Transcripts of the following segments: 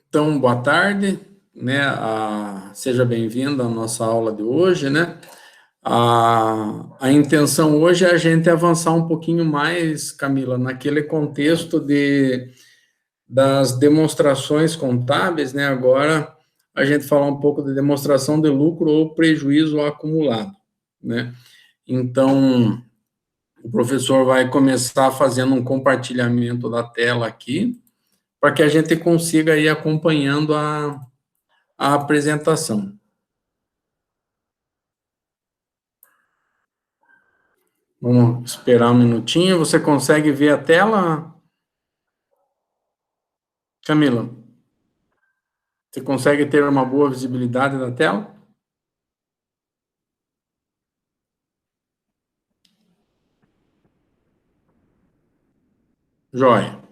Então, boa tarde, né? Seja bem-vindo à nossa aula de hoje, né? A intenção hoje é a gente avançar um pouquinho mais, Camila, naquele contexto das demonstrações contábeis, né? Agora a gente falar um pouco de demonstração de lucro ou prejuízo acumulado, né? Então, o professor vai começar fazendo um compartilhamento da tela aqui, para que a gente consiga ir acompanhando a apresentação. Vamos esperar um minutinho. Você consegue ver a tela, Camila? Você consegue ter uma boa visibilidade da tela? Joia.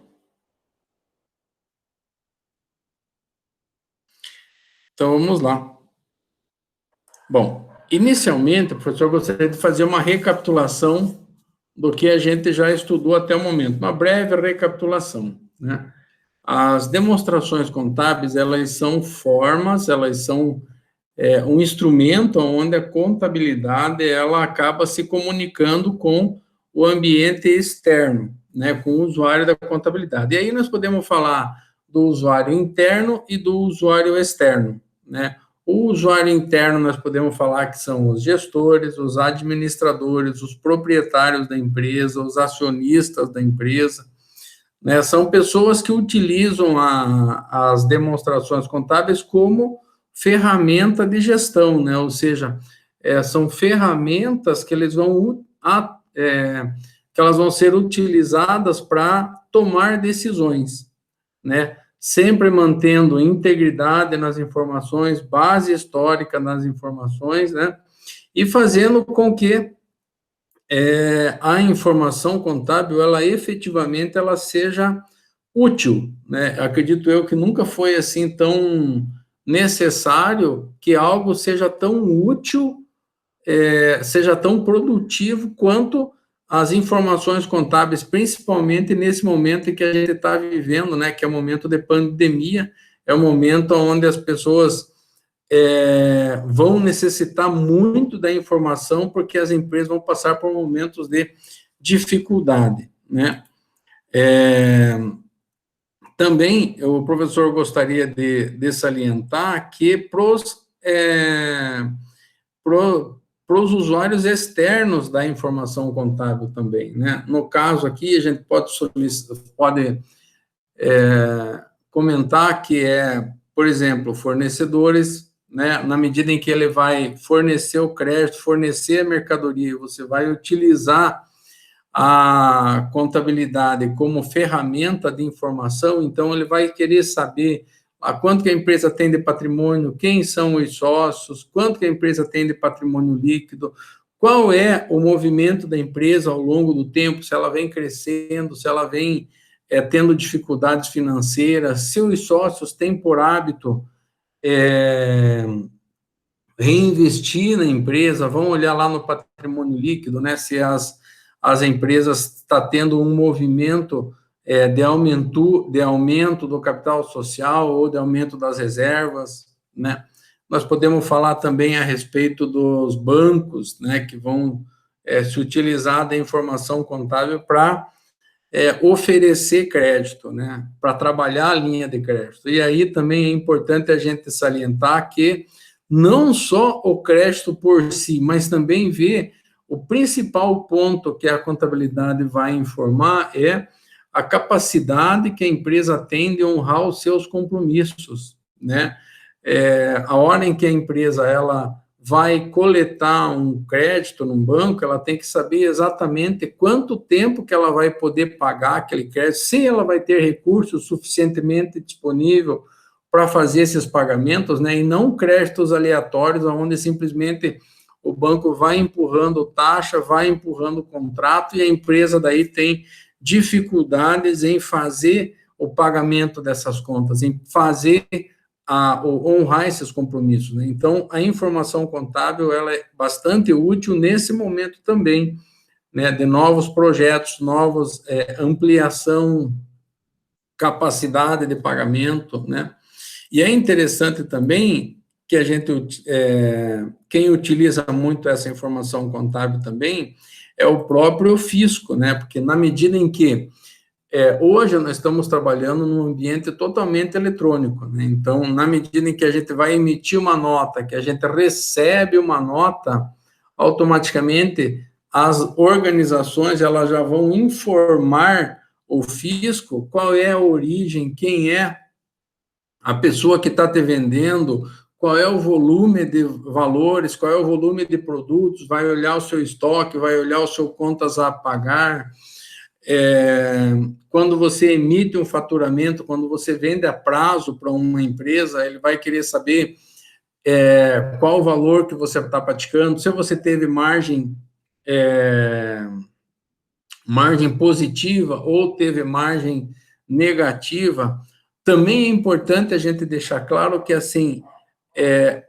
Então, vamos lá. Bom, inicialmente, professor, eu gostaria de fazer uma recapitulação do que a gente já estudou até o momento, uma breve recapitulação, né? As demonstrações contábeis, elas são formas, elas são um instrumento onde a contabilidade ela acaba se comunicando com o ambiente externo, né, com o usuário da contabilidade. E aí nós podemos falar do usuário interno e do usuário externo, né? O usuário interno nós podemos falar que são os gestores, os administradores, os proprietários da empresa, os acionistas da empresa, né? São pessoas que utilizam as demonstrações contábeis como ferramenta de gestão, né? Ou seja, são ferramentas que que elas vão ser utilizadas para tomar decisões, né? Sempre mantendo integridade nas informações, base histórica nas informações, né? E fazendo com que a informação contábil, ela efetivamente, ela seja útil, né? Acredito eu que nunca foi assim tão necessário que algo seja tão útil, seja tão produtivo quanto as informações contábeis, principalmente nesse momento em que a gente está vivendo, né? Que é o momento de pandemia, é o momento onde as pessoas vão necessitar muito da informação, porque as empresas vão passar por momentos de dificuldade, né? Também o professor gostaria de salientar que para os usuários externos da informação contábil também, né? No caso aqui, a gente pode comentar que por exemplo, fornecedores, né, na medida em que ele vai fornecer o crédito, fornecer a mercadoria, você vai utilizar a contabilidade como ferramenta de informação, então ele vai querer saber a quanto que a empresa tem de patrimônio, quem são os sócios, quanto que a empresa tem de patrimônio líquido, qual é o movimento da empresa ao longo do tempo, se ela vem crescendo, se ela vem tendo dificuldades financeiras, se os sócios têm por hábito reinvestir na empresa, vão olhar lá no patrimônio líquido, né, se as empresas estão tendo um movimento de aumento do capital social ou de aumento das reservas, né. Nós podemos falar também a respeito dos bancos, né, que vão se utilizar da informação contábil para oferecer crédito, né, para trabalhar a linha de crédito. E aí também é importante a gente salientar que não só o crédito por si, mas também ver o principal ponto que a contabilidade vai informar é a capacidade que a empresa tem de honrar os seus compromissos, né? A hora em que a empresa ela vai coletar um crédito num banco, ela tem que saber exatamente quanto tempo que ela vai poder pagar aquele crédito, se ela vai ter recursos suficientemente disponível para fazer esses pagamentos, né, e não créditos aleatórios, onde simplesmente o banco vai empurrando taxa, vai empurrando contrato, e a empresa daí tem dificuldades em fazer o pagamento dessas contas, em fazer honrar esses compromissos, né? Então, a informação contábil, ela é bastante útil nesse momento também, né, de novos projetos, ampliação, capacidade de pagamento, né? E é interessante também que a gente, quem utiliza muito essa informação contábil também é o próprio fisco, né? Porque na medida em que hoje nós estamos trabalhando num ambiente totalmente eletrônico, né? Então, na medida em que a gente vai emitir uma nota, que a gente recebe uma nota, automaticamente as organizações elas já vão informar o fisco qual é a origem, quem é a pessoa que está te vendendo, qual é o volume de valores, qual é o volume de produtos, vai olhar o seu estoque, vai olhar o seu contas a pagar. Quando você emite um faturamento, quando você vende a prazo para uma empresa, ele vai querer saber qual o valor que você está praticando, se você teve margem positiva ou teve margem negativa. Também é importante a gente deixar claro que, assim,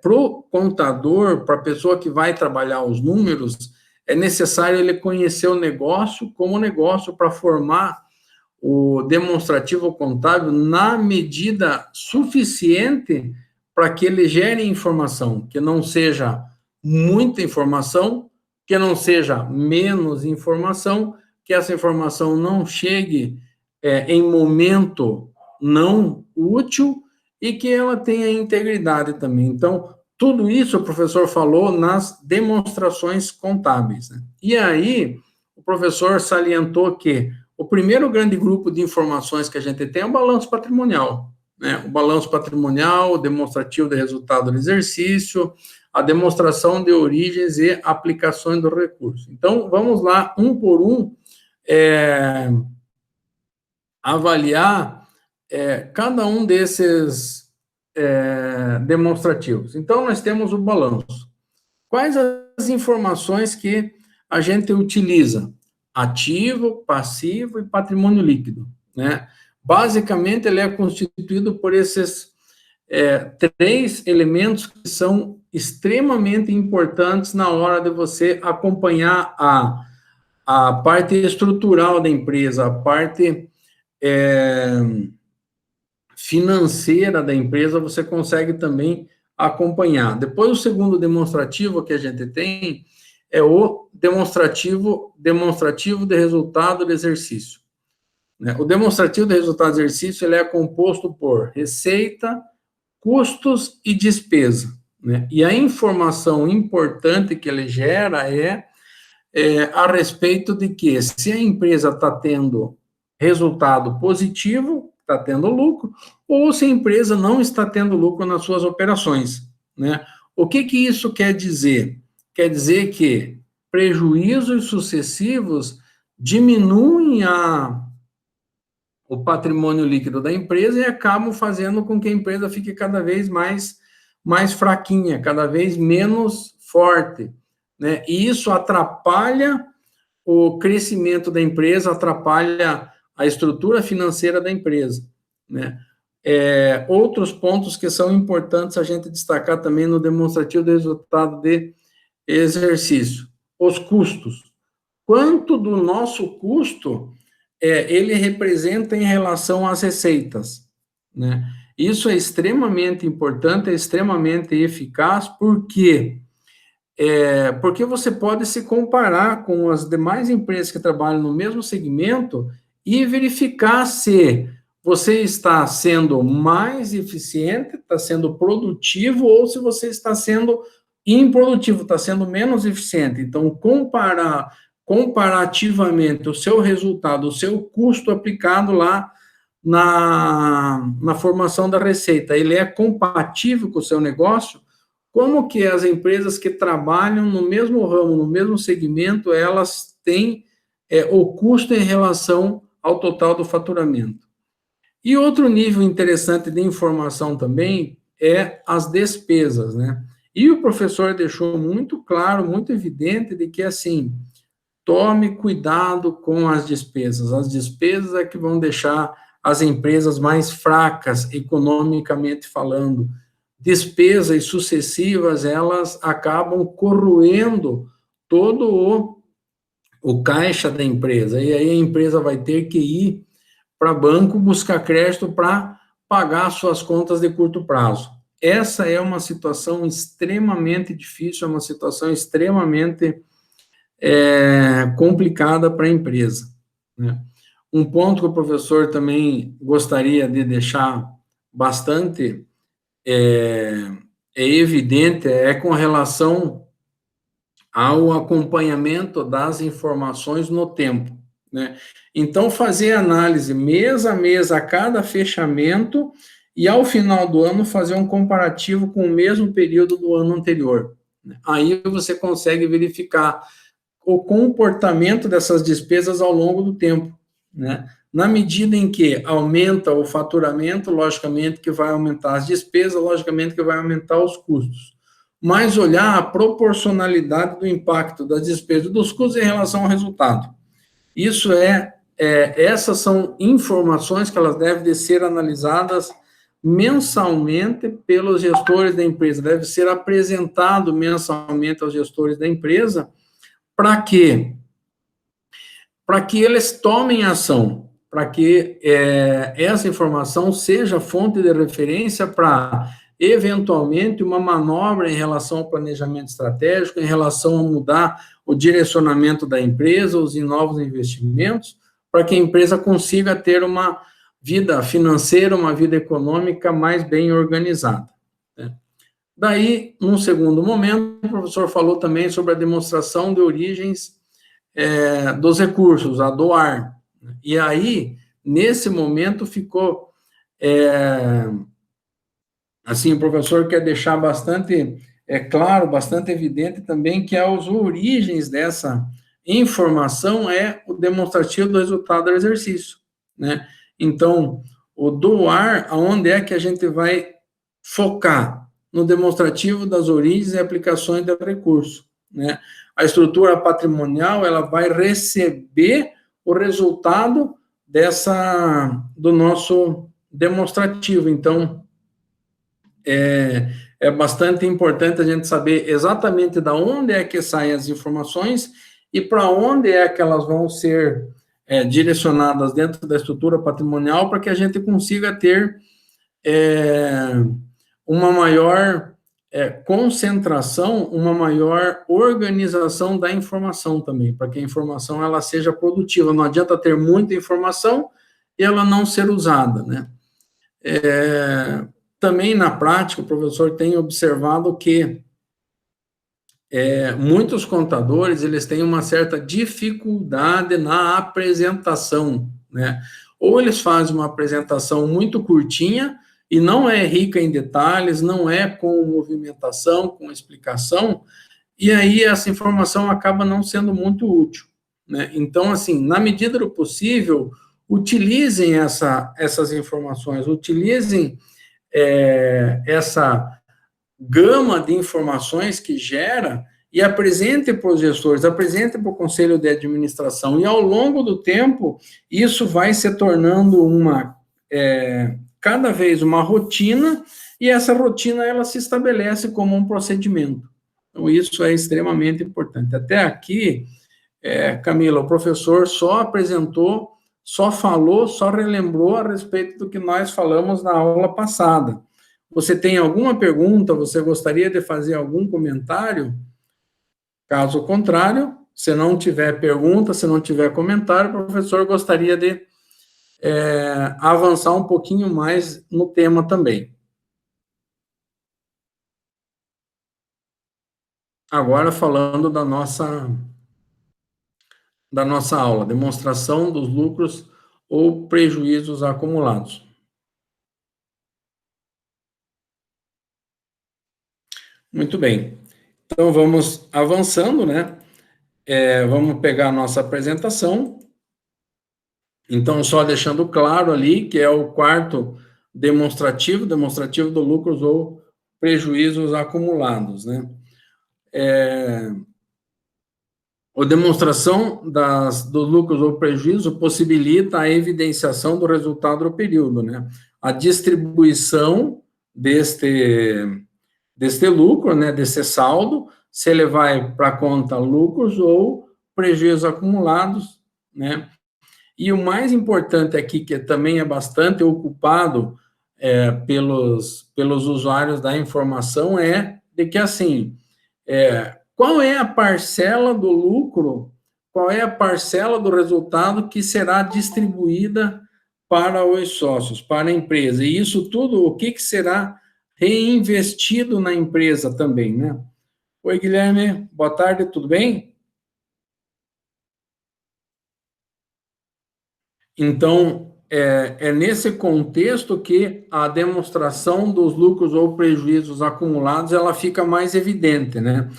para o contador, para a pessoa que vai trabalhar os números, é necessário ele conhecer o negócio como negócio para formar o demonstrativo contábil na medida suficiente para que ele gere informação, que não seja muita informação, que não seja menos informação, que essa informação não chegue em momento não útil e que ela tenha integridade também. Então, tudo isso o professor falou nas demonstrações contábeis, né? E aí, o professor salientou que o primeiro grande grupo de informações que a gente tem é o balanço patrimonial, né? O balanço patrimonial, o demonstrativo de resultado do exercício, a demonstração de origens e aplicações do recurso. Então, vamos lá, um por um, avaliar cada um desses demonstrativos. Então, nós temos o balanço. Quais as informações que a gente utiliza? Ativo, passivo e patrimônio líquido, né? Basicamente, ele é constituído por esses três elementos que são extremamente importantes na hora de você acompanhar a parte estrutural da empresa, a parte financeira da empresa, você consegue também acompanhar. Depois, o segundo demonstrativo que a gente tem é o demonstrativo de resultado do exercício. O demonstrativo de resultado do exercício ele é composto por receita, custos e despesa, né? E a informação importante que ele gera a respeito de que se a empresa está tendo resultado positivo, está tendo lucro, ou se a empresa não está tendo lucro nas suas operações, né? O que isso quer dizer? Quer dizer que prejuízos sucessivos diminuem o patrimônio líquido da empresa e acabam fazendo com que a empresa fique cada vez mais fraquinha, cada vez menos forte, né? E isso atrapalha o crescimento da empresa, atrapalha a estrutura financeira da empresa, né? Outros pontos que são importantes a gente destacar também no demonstrativo do resultado de exercício. Os custos. Quanto do nosso custo ele representa em relação às receitas, né? Isso é extremamente importante, é extremamente eficaz, porque porque você pode se comparar com as demais empresas que trabalham no mesmo segmento e verificar se você está sendo mais eficiente, está sendo produtivo, ou se você está sendo improdutivo, está sendo menos eficiente. Então, comparativamente o seu resultado, o seu custo aplicado lá na formação da receita, ele é compatível com o seu negócio? Como que as empresas que trabalham no mesmo ramo, no mesmo segmento, elas têm o custo em relação ao total do faturamento? E outro nível interessante de informação também é as despesas, né? E o professor deixou muito claro, muito evidente de que, assim, tome cuidado com as despesas. As despesas é que vão deixar as empresas mais fracas, economicamente falando. Despesas sucessivas, elas acabam corroendo todo o caixa da empresa. E aí a empresa vai ter que ir para banco buscar crédito para pagar suas contas de curto prazo. Essa é uma situação extremamente difícil, é uma situação extremamente complicada para a empresa, né? Um ponto que o professor também gostaria de deixar bastante evidente é com relação ao acompanhamento das informações no tempo, né? Então, fazer análise mês a mês a cada fechamento e, ao final do ano, fazer um comparativo com o mesmo período do ano anterior, né? Aí você consegue verificar o comportamento dessas despesas ao longo do tempo, né? Na medida em que aumenta o faturamento, logicamente que vai aumentar as despesas, logicamente que vai aumentar os custos. Mas olhar a proporcionalidade do impacto das despesas e dos custos em relação ao resultado. Isso essas são informações que elas devem de ser analisadas mensalmente pelos gestores da empresa, deve ser apresentado mensalmente aos gestores da empresa. Para quê? Para que eles tomem ação, para que essa informação seja fonte de referência para, eventualmente, uma manobra em relação ao planejamento estratégico, em relação a mudar o direcionamento da empresa, os novos investimentos, para que a empresa consiga ter uma vida financeira, uma vida econômica mais bem organizada, né? Daí, num segundo momento, o professor falou também sobre a demonstração de origens dos recursos, a doar. E aí, nesse momento, ficou, assim, o professor quer deixar bastante claro, bastante evidente também que as origens dessa informação é o demonstrativo do resultado do exercício, né? Então, o doar, aonde é que a gente vai focar? No demonstrativo das origens e aplicações do recurso, né? A estrutura patrimonial, ela vai receber o resultado do nosso demonstrativo. Então, é bastante importante a gente saber exatamente de onde é que saem as informações e para onde é que elas vão ser direcionadas dentro da estrutura patrimonial para que a gente consiga ter uma maior concentração, uma maior organização da informação também, para que a informação ela seja produtiva. Não adianta ter muita informação e ela não ser usada, né? Também na prática, o professor tem observado que muitos contadores, eles têm uma certa dificuldade na apresentação, né? Ou eles fazem uma apresentação muito curtinha, e não é rica em detalhes, não é com movimentação, com explicação, e aí essa informação acaba não sendo muito útil, né? Então, assim, na medida do possível, utilizem essas informações, utilizem essa gama de informações que gera e apresente para os gestores, apresente para o conselho de administração, e ao longo do tempo, isso vai se tornando cada vez uma rotina, e essa rotina ela se estabelece como um procedimento. Então, isso é extremamente importante. Até aqui, Camila, o professor só apresentou, só falou, só relembrou a respeito do que nós falamos na aula passada. Você tem alguma pergunta? Você gostaria de fazer algum comentário? Caso contrário, se não tiver pergunta, se não tiver comentário, o professor gostaria de avançar um pouquinho mais no tema também. Agora, falando da nossa aula, demonstração dos lucros ou prejuízos acumulados. Muito bem. Então, vamos avançando, né? Vamos pegar a nossa apresentação. Então, só deixando claro ali que é o quarto demonstrativo do lucros ou prejuízos acumulados, né? A demonstração dos lucros ou prejuízo possibilita a evidenciação do resultado do período, né? A distribuição deste lucro, né, desse saldo, se ele vai para a conta lucros ou prejuízos acumulados, né? E o mais importante aqui, que também é bastante ocupado pelos usuários da informação é de que, assim, qual é a parcela do lucro, qual é a parcela do resultado que será distribuída para os sócios, para a empresa. E isso tudo, o que será reinvestido na empresa também, né? Oi, Guilherme, boa tarde, tudo bem? Então, é nesse contexto que a demonstração dos lucros ou prejuízos acumulados, ela fica mais evidente, né?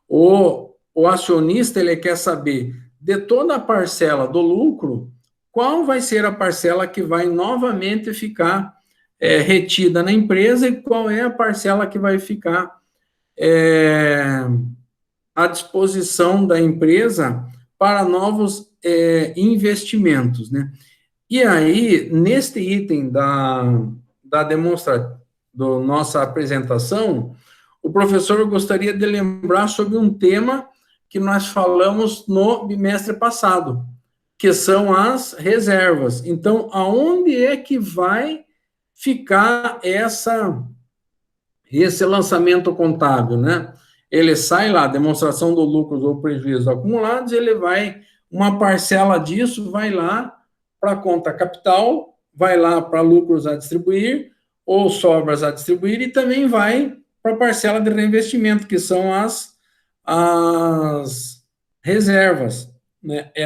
O acionista, ele quer saber, de toda a parcela do lucro, qual vai ser a parcela que vai novamente ficar retida na empresa e qual é a parcela que vai ficar é, à disposição da empresa para novos investimentos, né? E aí, neste item da demonstra do nossa apresentação, o professor gostaria de lembrar sobre um tema que nós falamos no bimestre passado, que são as reservas. Então, aonde é que vai ficar esse lançamento contábil, né? Ele sai lá, demonstração do lucros ou prejuízos acumulados, ele vai, uma parcela disso vai lá para a conta capital, vai lá para lucros a distribuir, ou sobras a distribuir, e também vai para a parcela de reinvestimento, que são as reservas. Né? É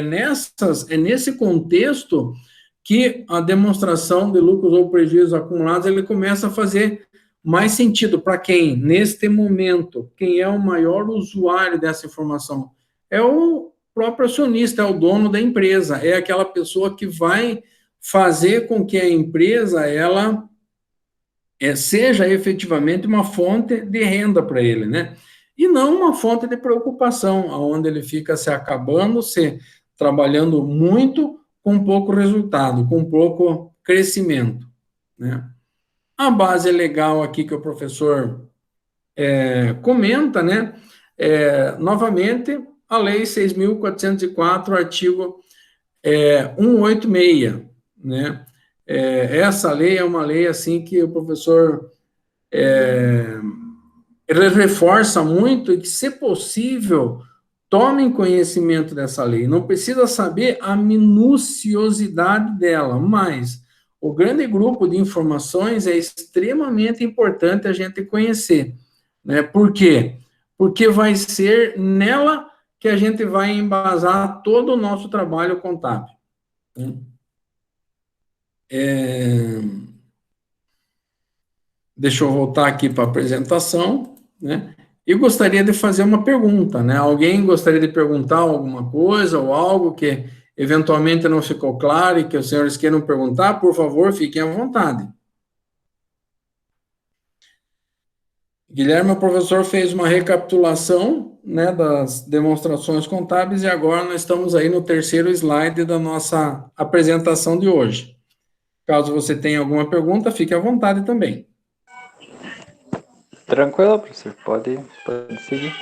nesse contexto que a demonstração de lucros ou prejuízos acumulados ele começa a fazer mais sentido para quem, neste momento, quem é o maior usuário dessa informação? É o próprio acionista, é o dono da empresa, é aquela pessoa que vai fazer com que a empresa ela seja efetivamente uma fonte de renda para ele, né? E não uma fonte de preocupação, onde ele fica se acabando, se trabalhando muito com pouco resultado, com pouco crescimento, né? A base legal aqui que o professor comenta, né? Novamente, a Lei 6.404, artigo 186, né? Essa lei é uma lei assim que o professor ele reforça muito e que, se possível, tomem conhecimento dessa lei. Não precisa saber a minuciosidade dela, mas o grande grupo de informações é extremamente importante a gente conhecer, né? Por quê? Porque vai ser nela que a gente vai embasar todo o nosso trabalho contábil. Deixa eu voltar aqui para a apresentação, né? E gostaria de fazer uma pergunta, né? Alguém gostaria de perguntar alguma coisa ou algo que eventualmente não ficou claro e que os senhores queiram perguntar? Por favor, fiquem à vontade. Guilherme, o professor fez uma recapitulação, né, das demonstrações contábeis e agora nós estamos aí no terceiro slide da nossa apresentação de hoje. Caso você tenha alguma pergunta, fique à vontade também. Tranquilo, professor. Pode seguir.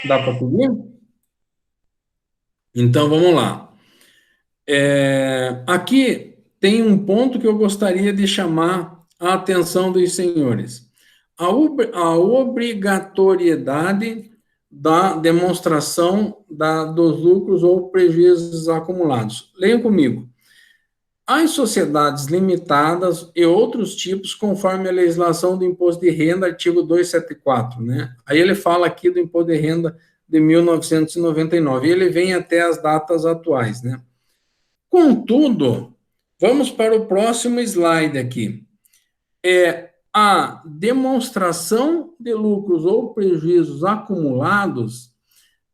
Dá para seguir? Então, vamos lá. Aqui tem um ponto que eu gostaria de chamar a atenção dos senhores. A obrigatoriedade da demonstração dos lucros ou prejuízos acumulados. Leiam comigo. As sociedades limitadas e outros tipos, conforme a legislação do Imposto de Renda, artigo 274, né? Aí ele fala aqui do Imposto de Renda de 1999, e ele vem até as datas atuais, né? Contudo, vamos para o próximo slide aqui. A demonstração de lucros ou prejuízos acumulados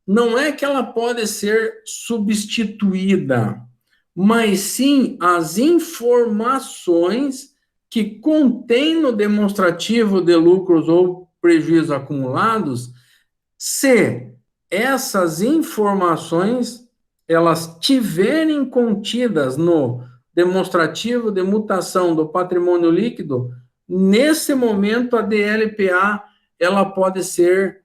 não é que ela pode ser substituída, mas sim as informações que contém no demonstrativo de lucros ou prejuízos acumulados, se essas informações elas tiverem contidas no demonstrativo de mutação do patrimônio líquido, nesse momento a DLPA ela pode ser,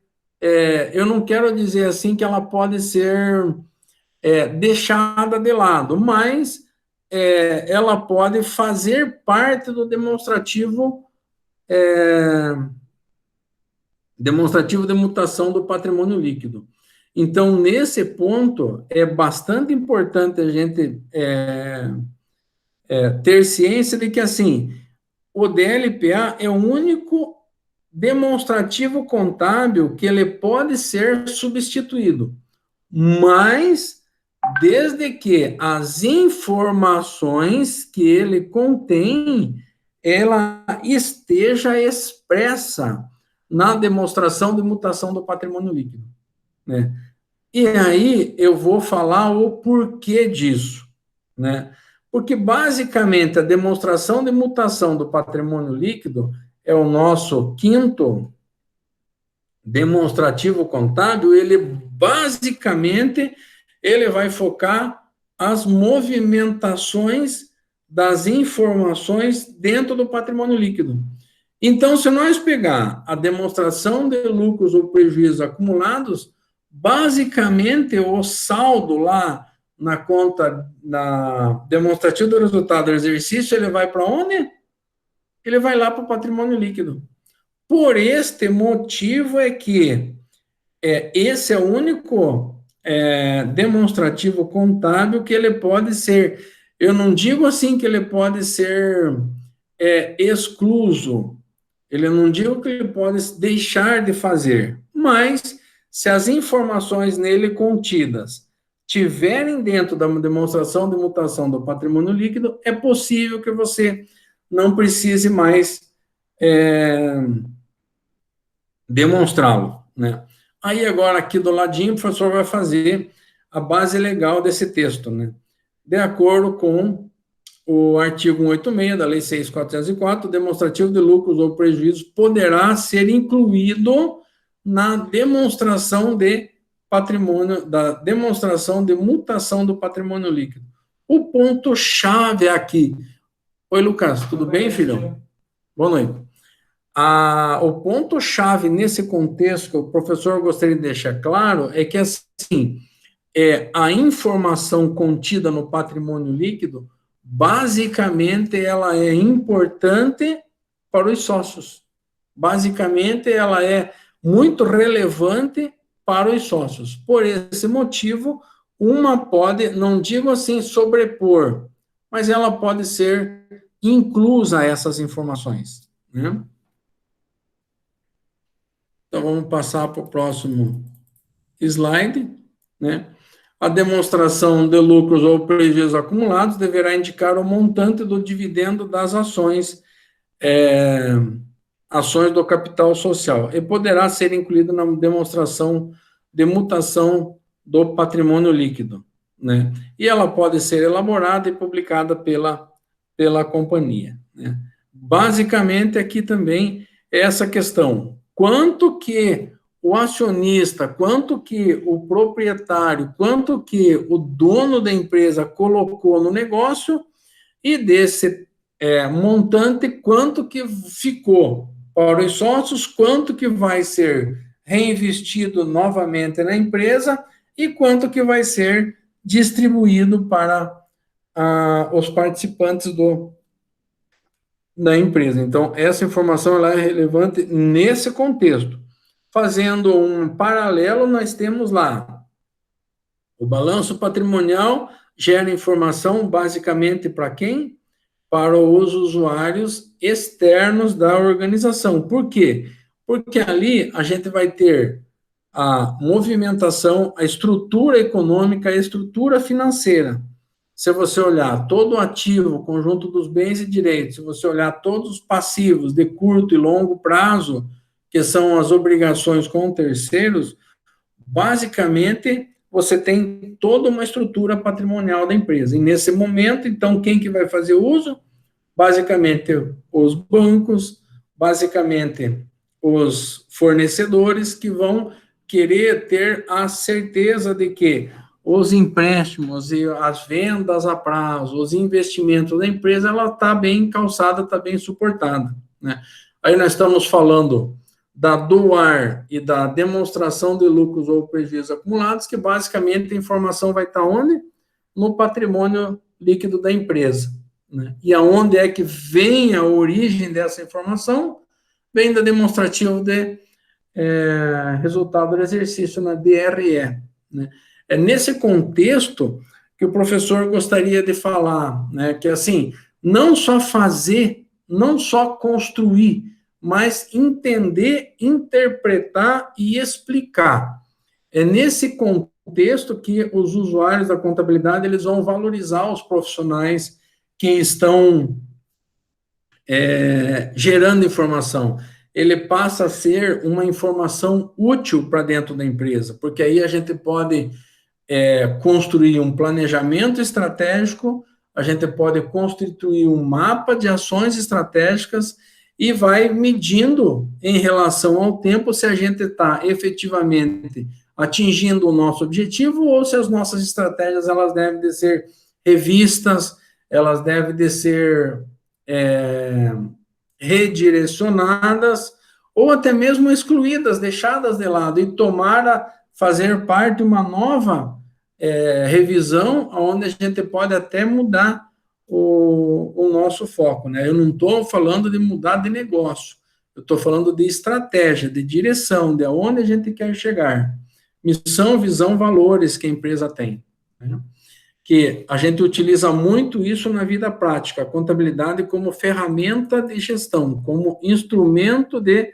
eu não quero dizer assim que ela pode ser deixada de lado, mas ela pode fazer parte do demonstrativo de mutação do patrimônio líquido. Então, nesse ponto, é bastante importante a gente ter ciência de que, assim, o DLPA é o único demonstrativo contábil que ele pode ser substituído, mas desde que as informações que ele contém, ela esteja expressa na demonstração de mutação do patrimônio líquido, né? E aí eu vou falar o porquê disso, né? Porque basicamente a demonstração de mutação do patrimônio líquido é o nosso quinto demonstrativo contábil. Ele basicamente ele vai focar as movimentações das informações dentro do patrimônio líquido. Então, se nós pegar a demonstração de lucros ou prejuízos acumulados, basicamente o saldo lá na conta, na demonstrativo do resultado do exercício, ele vai para onde? Ele vai lá para o patrimônio líquido. Por este motivo é que esse é o único demonstrativo contábil que ele pode ser, eu não digo assim que ele pode ser excluso, ele não digo que ele pode deixar de fazer, mas se as informações nele contidas tiverem dentro da demonstração de mutação do patrimônio líquido, é possível que você não precise mais demonstrá-lo, né? Aí agora aqui do ladinho o professor vai fazer a base legal desse texto, né? De acordo com o artigo 186 da Lei 6.404, o demonstrativo de lucros ou prejuízos poderá ser incluído na demonstração de patrimônio, da demonstração de mutação do patrimônio líquido. O ponto-chave aqui. Oi, Lucas, tudo bem, filho? Boa noite. O ponto-chave nesse contexto que o professor gostaria de deixar claro é que, assim, a informação contida no patrimônio líquido, basicamente, ela é importante para os sócios. Basicamente, ela é muito relevante para os sócios. Por esse motivo, uma pode, não digo assim sobrepor, mas ela pode ser inclusa a essas informações, né? Então, vamos passar para o próximo slide, né? A demonstração de lucros ou prejuízos acumulados deverá indicar o montante do dividendo das ações, ações do capital social, e poderá ser incluído na demonstração de mutação do patrimônio líquido, né? E ela pode ser elaborada e publicada pela companhia, né? Basicamente, aqui também é essa questão: quanto que o acionista, quanto que o proprietário, quanto que o dono da empresa colocou no negócio, e desse montante, quanto que ficou para os sócios, quanto que vai ser reinvestido novamente na empresa e quanto que vai ser distribuído para os participantes da empresa. Então, essa informação ela é relevante nesse contexto. Fazendo um paralelo, nós temos lá o balanço patrimonial, gera informação basicamente para quem? Para os usuários externos da organização. Por quê? Porque ali a gente vai ter a movimentação, a estrutura econômica, a estrutura financeira. Se você olhar todo o ativo, o conjunto dos bens e direitos, se você olhar todos os passivos de curto e longo prazo, que são as obrigações com terceiros, basicamente, você tem toda uma estrutura patrimonial da empresa. E nesse momento, então, quem que vai fazer uso? Basicamente, os bancos, basicamente, os fornecedores que vão querer ter a certeza de que os empréstimos e as vendas a prazo, os investimentos da empresa, ela está bem calçada, está bem suportada, né? Aí nós estamos falando da doar e da demonstração de lucros ou prejuízos acumulados, que basicamente a informação vai estar onde? No patrimônio líquido da empresa, né? E aonde é que vem a origem dessa informação? Vem da demonstrativa de resultado do exercício na DRE, né? É nesse contexto que o professor gostaria de falar, né? Que assim, não só fazer, não só construir, mas entender, interpretar e explicar. É nesse contexto que os usuários da contabilidade eles vão valorizar os profissionais que estão gerando informação. Ele passa a ser uma informação útil para dentro da empresa, porque aí a gente pode construir um planejamento estratégico, a gente pode constituir um mapa de ações estratégicas e vai medindo em relação ao tempo se a gente está efetivamente atingindo o nosso objetivo ou se as nossas estratégias elas devem de ser revistas, elas devem de ser redirecionadas ou até mesmo excluídas, deixadas de lado e fazer parte de uma nova revisão, onde a gente pode até mudar o nosso foco, né? Eu não estou falando de mudar de negócio, eu estou falando de estratégia, de direção, de onde a gente quer chegar. Missão, visão, valores que a empresa tem, né? Que a gente utiliza muito isso na vida prática, a contabilidade como ferramenta de gestão, como instrumento de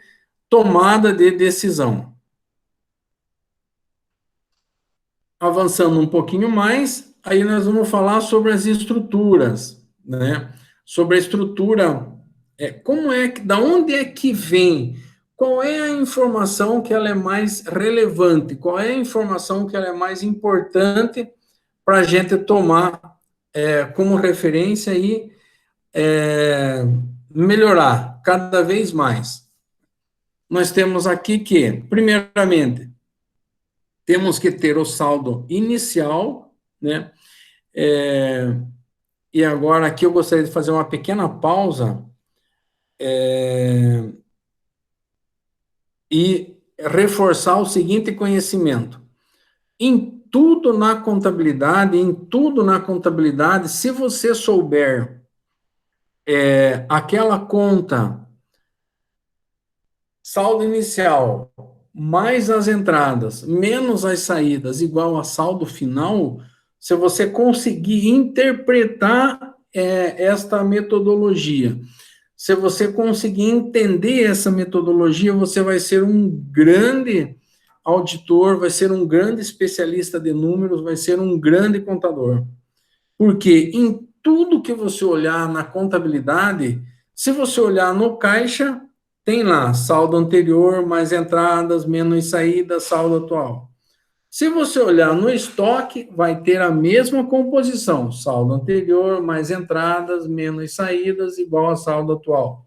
tomada de decisão. Avançando um pouquinho mais, aí nós vamos falar sobre as estruturas, né? Sobre a estrutura, da onde é que vem, qual é a informação que ela é mais relevante, qual é a informação que ela é mais importante para a gente tomar como referência e melhorar cada vez mais. Nós temos aqui que, primeiramente, temos que ter o saldo inicial, né? E agora aqui eu gostaria de fazer uma pequena pausa e reforçar o seguinte conhecimento. Em tudo na contabilidade, se você souber aquela conta, saldo inicial, mais as entradas, menos as saídas, igual a saldo final, se você conseguir interpretar esta metodologia, se você conseguir entender essa metodologia, você vai ser um grande auditor, vai ser um grande especialista de números, vai ser um grande contador. Porque em tudo que você olhar na contabilidade, se você olhar no caixa, tem lá saldo anterior, mais entradas, menos saídas, saldo atual. Se você olhar no estoque, vai ter a mesma composição, saldo anterior, mais entradas, menos saídas, igual a saldo atual.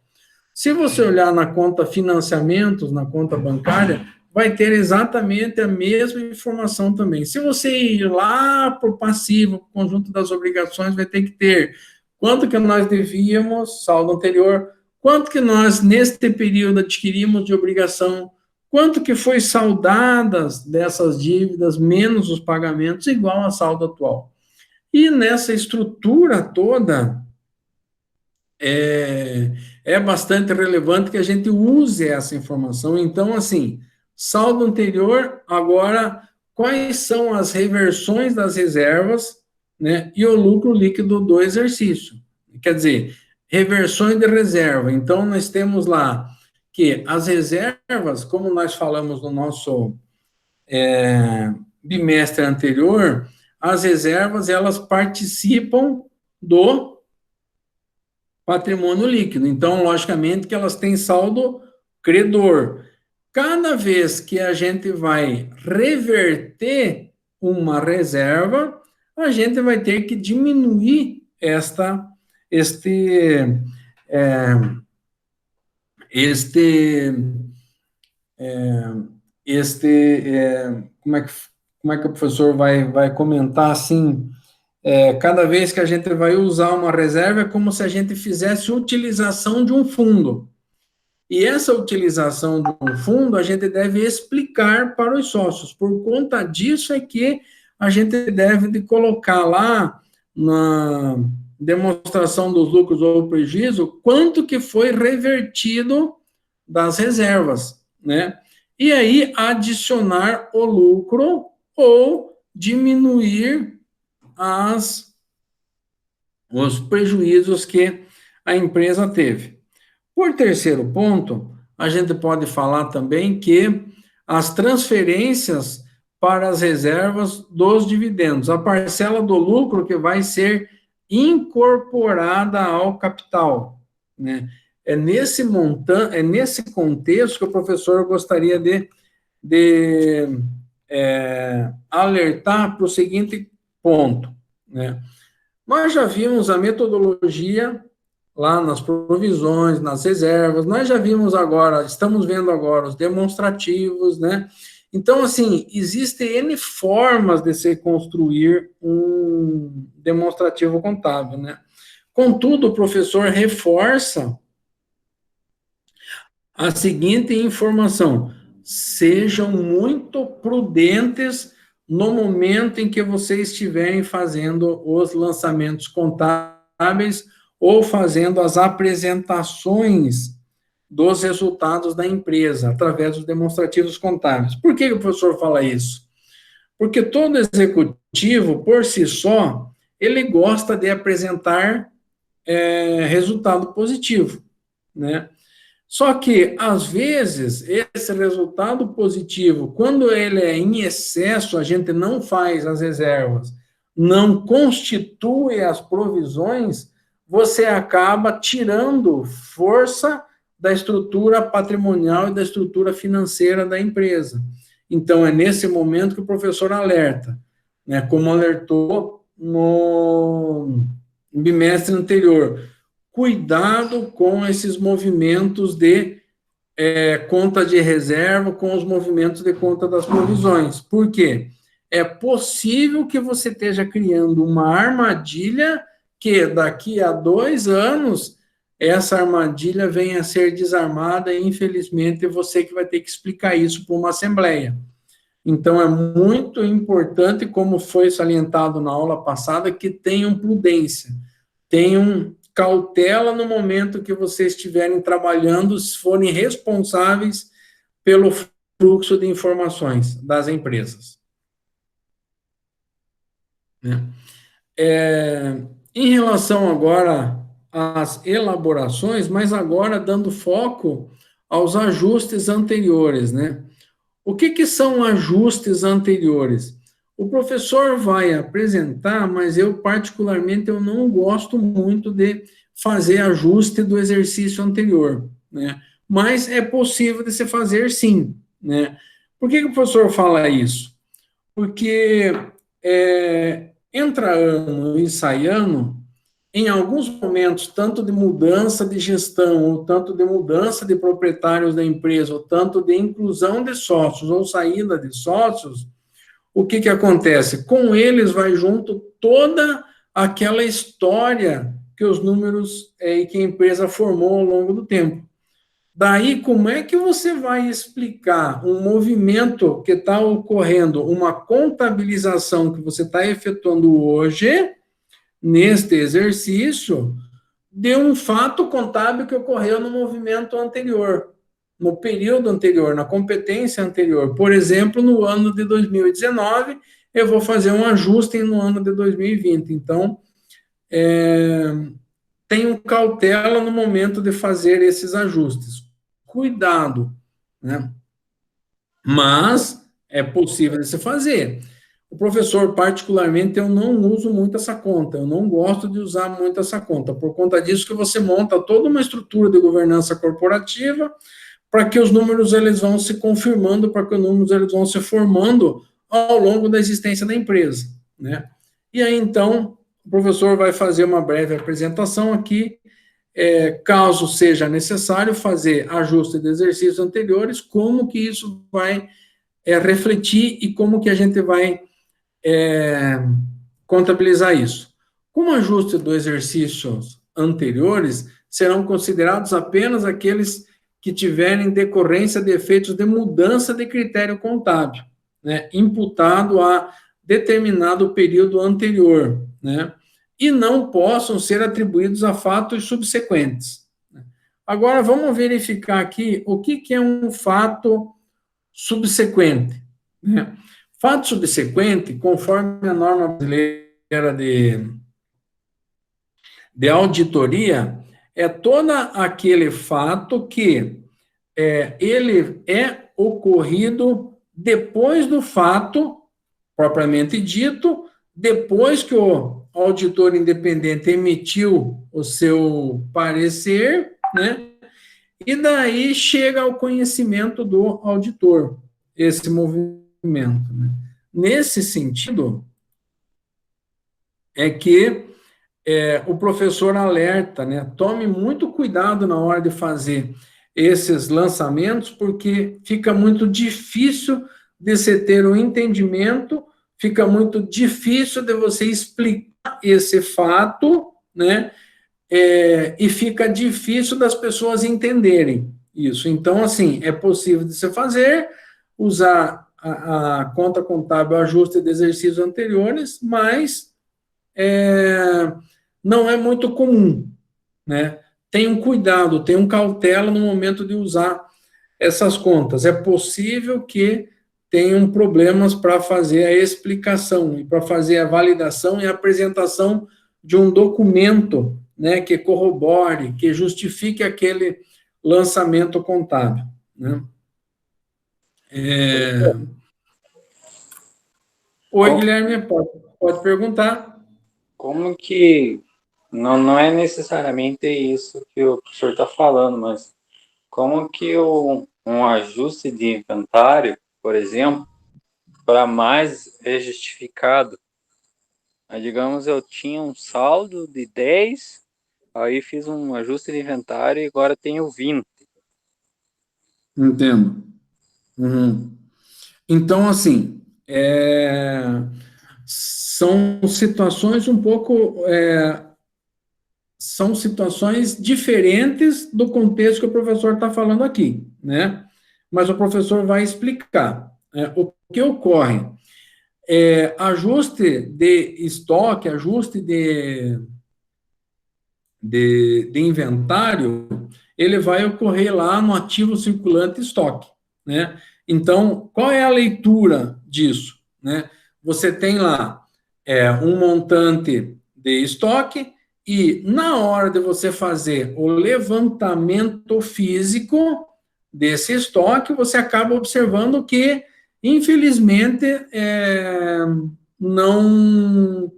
Se você olhar na conta financiamentos, na conta bancária, vai ter exatamente a mesma informação também. Se você ir lá para o passivo, conjunto das obrigações, vai ter que ter quanto que nós devíamos, saldo anterior, quanto que nós, neste período, adquirimos de obrigação, quanto que foi saldadas dessas dívidas, menos os pagamentos, igual a saldo atual. E nessa estrutura toda, é bastante relevante que a gente use essa informação. Então, assim, saldo anterior, agora, quais são as reversões das reservas, né, e o lucro líquido do exercício. Quer dizer, reversões de reserva. Então, nós temos lá que as reservas, como nós falamos no nosso bimestre anterior, as reservas, elas participam do patrimônio líquido. Então, logicamente, que elas têm saldo credor. Cada vez que a gente vai reverter uma reserva, a gente vai ter que diminuir como é que o professor vai comentar assim? Cada vez que a gente vai usar uma reserva, é como se a gente fizesse utilização de um fundo. E essa utilização de um fundo, a gente deve explicar para os sócios. Por conta disso é que a gente deve de colocar lá na demonstração dos lucros ou prejuízo, quanto que foi revertido das reservas, né? E aí adicionar o lucro ou diminuir os prejuízos que a empresa teve. Por terceiro ponto, a gente pode falar também que as transferências para as reservas dos dividendos, a parcela do lucro que vai ser incorporada ao capital, né? É nesse contexto que o professor gostaria de alertar para o seguinte ponto, né? Nós já vimos a metodologia lá nas provisões, nas reservas, nós já vimos agora, estamos vendo agora os demonstrativos, né? Então, assim, existem N formas de se construir um demonstrativo contábil, né? Contudo, o professor reforça a seguinte informação: sejam muito prudentes no momento em que vocês estiverem fazendo os lançamentos contábeis ou fazendo as apresentações dos resultados da empresa, através dos demonstrativos contábeis. Por que o professor fala isso? Porque todo executivo, por si só, ele gosta de apresentar resultado positivo, né? Só que, às vezes, esse resultado positivo, quando ele é em excesso, a gente não faz as reservas, não constitui as provisões, você acaba tirando força da estrutura patrimonial e da estrutura financeira da empresa. Então, é nesse momento que o professor alerta, né, como alertou no bimestre anterior. Cuidado com esses movimentos de conta de reserva, com os movimentos de conta das provisões. Por quê? É possível que você esteja criando uma armadilha que daqui a 2 anos essa armadilha venha a ser desarmada e, infelizmente, você que vai ter que explicar isso para uma assembleia. Então, é muito importante, como foi salientado na aula passada, que tenham prudência, tenham cautela no momento que vocês estiverem trabalhando, se forem responsáveis pelo fluxo de informações das empresas. Em relação agora às elaborações, mas agora dando foco aos ajustes anteriores, né? O que são ajustes anteriores? O professor vai apresentar, mas eu particularmente eu não gosto muito de fazer ajuste do exercício anterior, né? Mas é possível de se fazer sim, né? Por que o professor fala isso? Porque entra ano e sai ano, em alguns momentos, tanto de mudança de gestão, ou tanto de mudança de proprietários da empresa, ou tanto de inclusão de sócios, ou saída de sócios, o que acontece? Com eles vai junto toda aquela história que os números e que a empresa formou ao longo do tempo. Daí, como é que você vai explicar um movimento que está ocorrendo, uma contabilização que você está efetuando hoje, neste exercício, de um fato contábil que ocorreu no movimento anterior, no período anterior, na competência anterior? Por exemplo, no ano de 2019, eu vou fazer um ajuste no ano de 2020. Então, tenham cautela no momento de fazer esses ajustes. Cuidado, né? Mas é possível de se fazer. O professor, particularmente, eu não uso muito essa conta, eu não gosto de usar muito essa conta, por conta disso que você monta toda uma estrutura de governança corporativa para que os números eles vão se confirmando, para que os números eles vão se formando ao longo da existência da empresa, né? E aí, então, o professor vai fazer uma breve apresentação aqui, caso seja necessário fazer ajuste de exercícios anteriores, como que isso vai refletir e como que a gente vai contabilizar isso. Como ajuste dos exercícios anteriores, serão considerados apenas aqueles que tiverem decorrência de efeitos de mudança de critério contábil, né, imputado a determinado período anterior, né? e não possam ser atribuídos a fatos subsequentes. Agora, vamos verificar aqui o que é um fato subsequente. Né? Fato subsequente, conforme a norma brasileira de auditoria, é todo aquele fato que ele é ocorrido depois do fato propriamente dito, depois que o auditor independente emitiu o seu parecer, né? E daí chega ao conhecimento do auditor esse movimento. Né? Nesse sentido, é que o professor alerta, né? Tome muito cuidado na hora de fazer esses lançamentos, porque fica muito difícil de você ter um entendimento, fica muito difícil de você explicar esse fato, né? E fica difícil das pessoas entenderem isso. Então, assim, é possível de você fazer, usar a conta contábil ajuste de exercícios anteriores, mas não é muito comum, né? Tenham cuidado, tenham cautela no momento de usar essas contas. É possível que tenham problemas para fazer a explicação e para fazer a validação e a apresentação de um documento, né, que corrobore, que justifique aquele lançamento contábil, né? Oi, Guilherme, pode perguntar. Como que não é necessariamente isso que o professor está falando, mas como que um ajuste de inventário, por exemplo, para mais é justificado? Aí, digamos, eu tinha um saldo de 10, aí fiz um ajuste de inventário e agora tenho 20. Entendo. Uhum. Então, assim, são situações um pouco, são situações diferentes do contexto que o professor está falando aqui, né? Mas o professor vai explicar o que ocorre. Ajuste de estoque, ajuste de inventário, ele vai ocorrer lá no ativo circulante estoque, né? Então, qual é a leitura disso, né? Você tem lá um montante de estoque e na hora de você fazer o levantamento físico desse estoque, você acaba observando que, infelizmente, não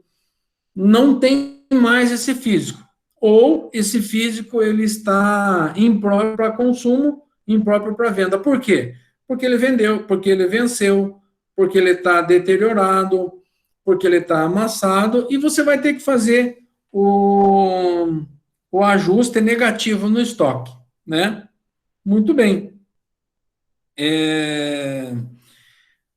tem mais esse físico. Ou esse físico ele está impróprio para consumo, impróprio para venda. Por quê? Porque ele vendeu, porque ele venceu, porque ele está deteriorado, porque ele está amassado, e você vai ter que fazer o ajuste negativo no estoque, né? Muito bem.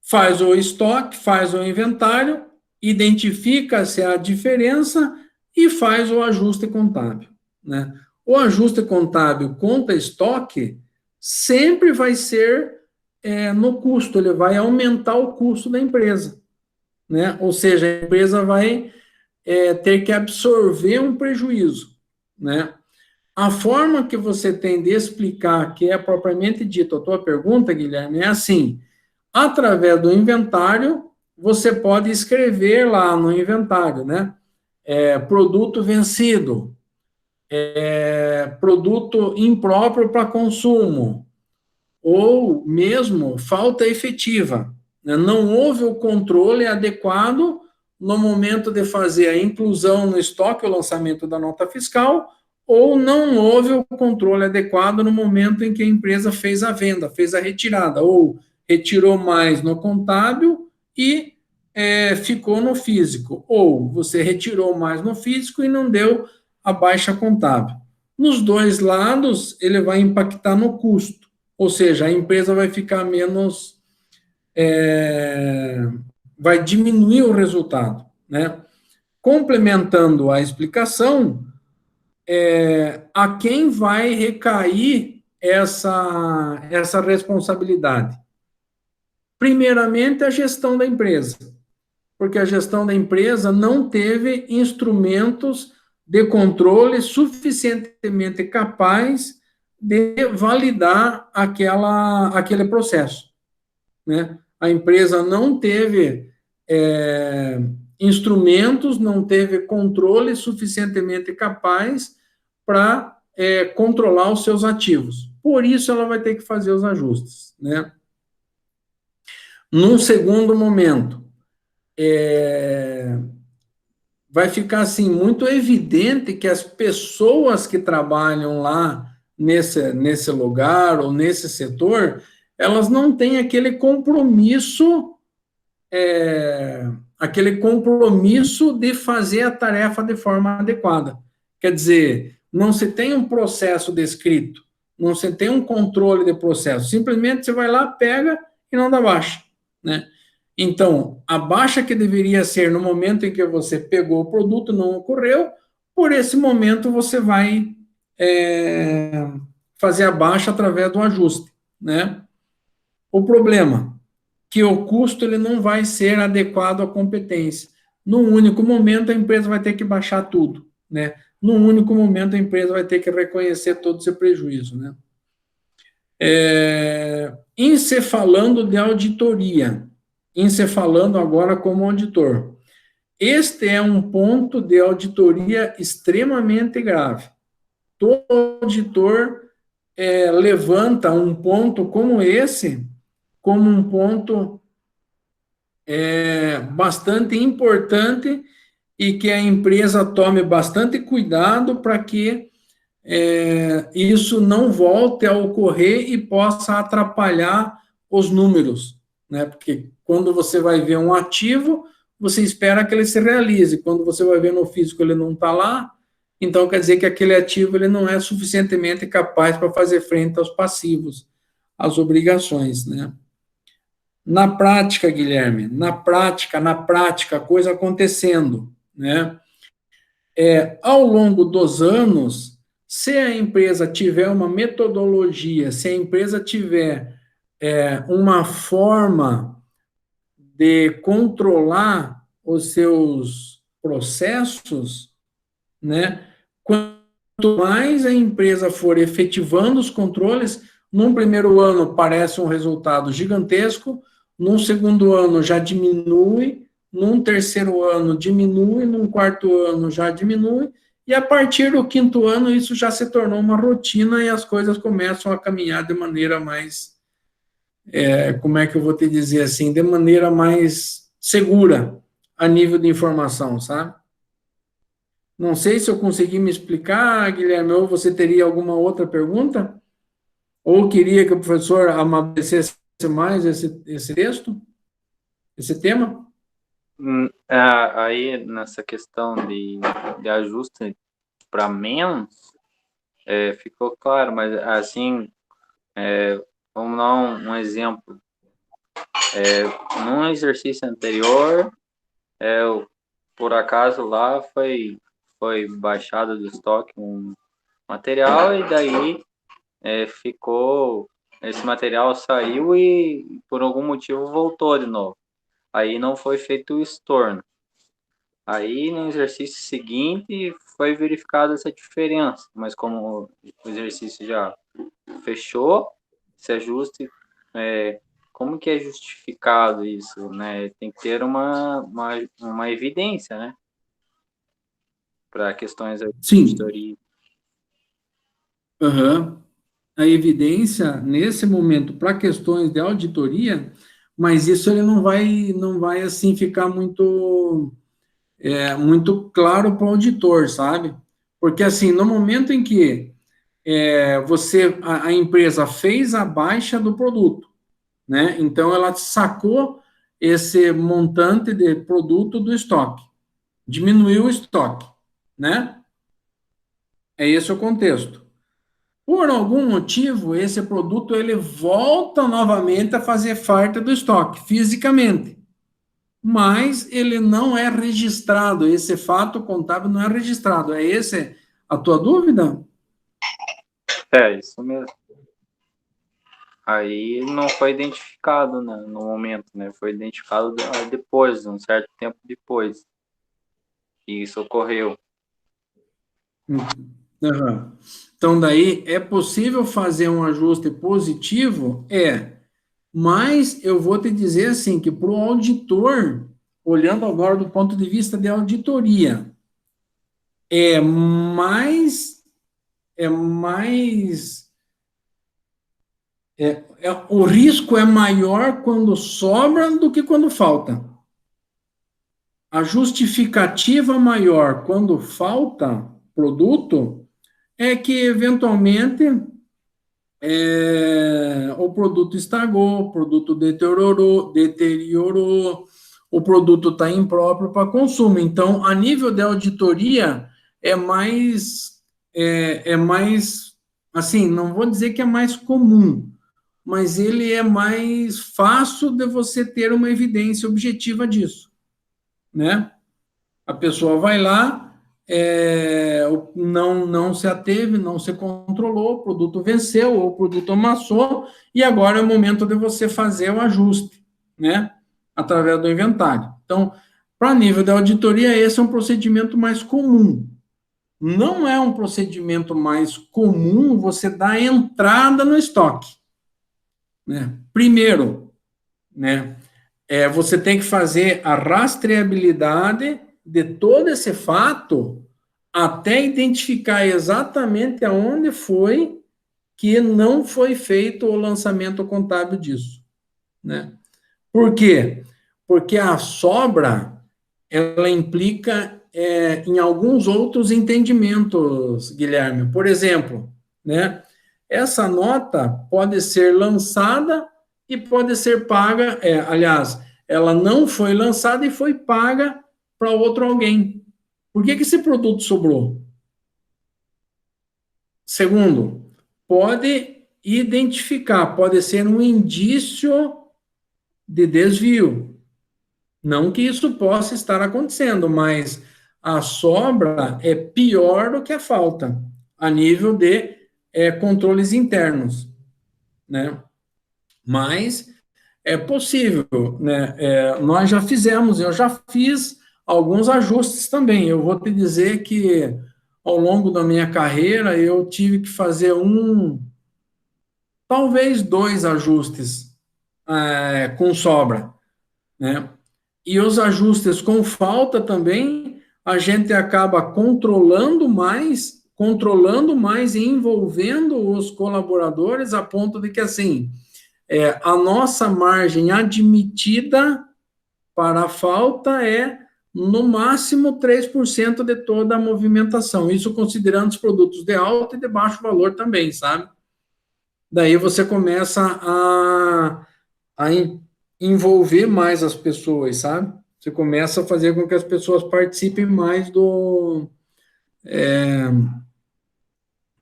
Faz o estoque, faz o inventário, identifica-se a diferença e faz o ajuste contábil, né? O ajuste contábil contra estoque sempre vai ser no custo, ele vai aumentar o custo da empresa, né? Ou seja, a empresa vai ter que absorver um prejuízo, né? A forma que você tem de explicar, que é propriamente dito a tua pergunta, Guilherme, é assim: através do inventário, você pode escrever lá no inventário, né? Produto vencido, produto impróprio para consumo, ou mesmo falta efetiva, né? Não houve o controle adequado no momento de fazer a inclusão no estoque, o lançamento da nota fiscal, ou não houve o controle adequado no momento em que a empresa fez a venda, fez a retirada, ou retirou mais no contábil e ficou no físico, ou você retirou mais no físico e não deu a baixa contábil. Nos dois lados, ele vai impactar no custo, ou seja, a empresa vai ficar menos, vai diminuir o resultado, né? Complementando a explicação, a quem vai recair essa responsabilidade? Primeiramente, a gestão da empresa, porque a gestão da empresa não teve instrumentos de controle suficientemente capaz de validar aquele processo, né? A empresa não teve instrumentos, não teve controle suficientemente capaz para controlar os seus ativos. Por isso, ela vai ter que fazer os ajustes, né? Num segundo momento, vai ficar assim muito evidente que as pessoas que trabalham lá nesse lugar ou nesse setor, elas não têm aquele compromisso de fazer a tarefa de forma adequada. Quer dizer, não se tem um processo descrito, não se tem um controle de processo, simplesmente você vai lá, pega e não dá baixa, né? Então, a baixa que deveria ser no momento em que você pegou o produto não ocorreu, por esse momento você vai fazer a baixa através do ajuste, né? O problema que o custo ele não vai ser adequado à competência. Num único momento, a empresa vai ter que baixar tudo, né? Num único momento, a empresa vai ter que reconhecer todo esse prejuízo, né? Em se falando de auditoria, em se falando agora como auditor, este é um ponto de auditoria extremamente grave. Todo auditor levanta um ponto como esse, como um ponto bastante importante e que a empresa tome bastante cuidado para que isso não volte a ocorrer e possa atrapalhar os números, né? Porque quando você vai ver um ativo, você espera que ele se realize. Quando você vai ver no físico ele não está lá, então quer dizer que aquele ativo ele não é suficientemente capaz para fazer frente aos passivos, às obrigações, né? Na prática, Guilherme, na prática, a coisa acontecendo, né? Ao longo dos anos, se a empresa tiver uma metodologia, se a empresa tiver uma forma de controlar os seus processos, né? Quanto mais a empresa for efetivando os controles, num primeiro ano parece um resultado gigantesco, num segundo ano já diminui, num terceiro ano diminui, num quarto ano já diminui, e a partir do quinto ano isso já se tornou uma rotina e as coisas começam a caminhar de maneira mais, como é que eu vou te dizer assim, de maneira mais segura a nível de informação, sabe? Não sei se eu consegui me explicar, Guilherme, ou você teria alguma outra pergunta? Ou queria que o professor amadurecesse mais esse texto, esse tema? Aí, nessa questão de ajuste para menos, ficou claro, mas assim, vamos dar um exemplo. Num exercício anterior, por acaso lá foi baixado do estoque um material e daí esse material saiu e por algum motivo voltou de novo. Aí não foi feito o estorno. Aí no exercício seguinte foi verificada essa diferença, mas como o exercício já fechou, esse ajuste, como que é justificado isso, né? Tem que ter uma evidência, né? Para questões de Sim. auditoria. Uhum. A evidência, nesse momento, para questões de auditoria, mas isso ele não vai assim ficar muito claro para o auditor, sabe? Porque assim, no momento em que a empresa fez a baixa do produto, né? Então ela sacou esse montante de produto do estoque, diminuiu o estoque, né? É esse o contexto. Por algum motivo, esse produto ele volta novamente a fazer parte do estoque, fisicamente. Mas ele não é registrado, esse fato contábil não é registrado. É esse a tua dúvida? Isso mesmo. Aí não foi identificado, né, no momento, né? Foi identificado depois, um certo tempo depois que isso ocorreu. Aham. Então, daí, é possível fazer um ajuste positivo? É, mas eu vou te dizer assim, que para o auditor, olhando agora do ponto de vista de auditoria, é mais, é mais, o risco é maior quando sobra do que quando falta. A justificativa maior quando falta produto é que, eventualmente, o produto estragou, o produto deteriorou, o produto está impróprio para consumo. Então, a nível de auditoria, é mais, assim, não vou dizer que é mais comum, mas ele é mais fácil de você ter uma evidência objetiva disso, né? A pessoa vai lá, não se ateve, não se controlou, o produto venceu, ou o produto amassou, e agora é o momento de você fazer o ajuste, né? Através do inventário. Então, para nível de auditoria, esse é um procedimento mais comum. Não é um procedimento mais comum você dar entrada no estoque, né? Primeiro, né? Você tem que fazer a rastreabilidade de todo esse fato até identificar exatamente aonde foi que não foi feito o lançamento contábil disso, né? Por quê? Porque a sobra, ela implica em alguns outros entendimentos, Guilherme. Por exemplo, né? Essa nota pode ser lançada e pode ser paga, aliás, ela não foi lançada e foi paga para outro alguém. Por que esse produto sobrou? Segundo, pode identificar, pode ser um indício de desvio. Não que isso possa estar acontecendo, mas a sobra é pior do que a falta, a nível de controles internos, né? Mas é possível, né? Nós já fizemos, eu já fiz alguns ajustes também. Eu vou te dizer que ao longo da minha carreira eu tive que fazer talvez dois ajustes com sobra, né? E os ajustes com falta também, a gente acaba controlando mais e envolvendo os colaboradores a ponto de que, assim, a nossa margem admitida para a falta é, no máximo, 3% de toda a movimentação. Isso considerando os produtos de alto e de baixo valor também, sabe? Daí você começa a envolver mais as pessoas, sabe? Você começa a fazer com que as pessoas participem mais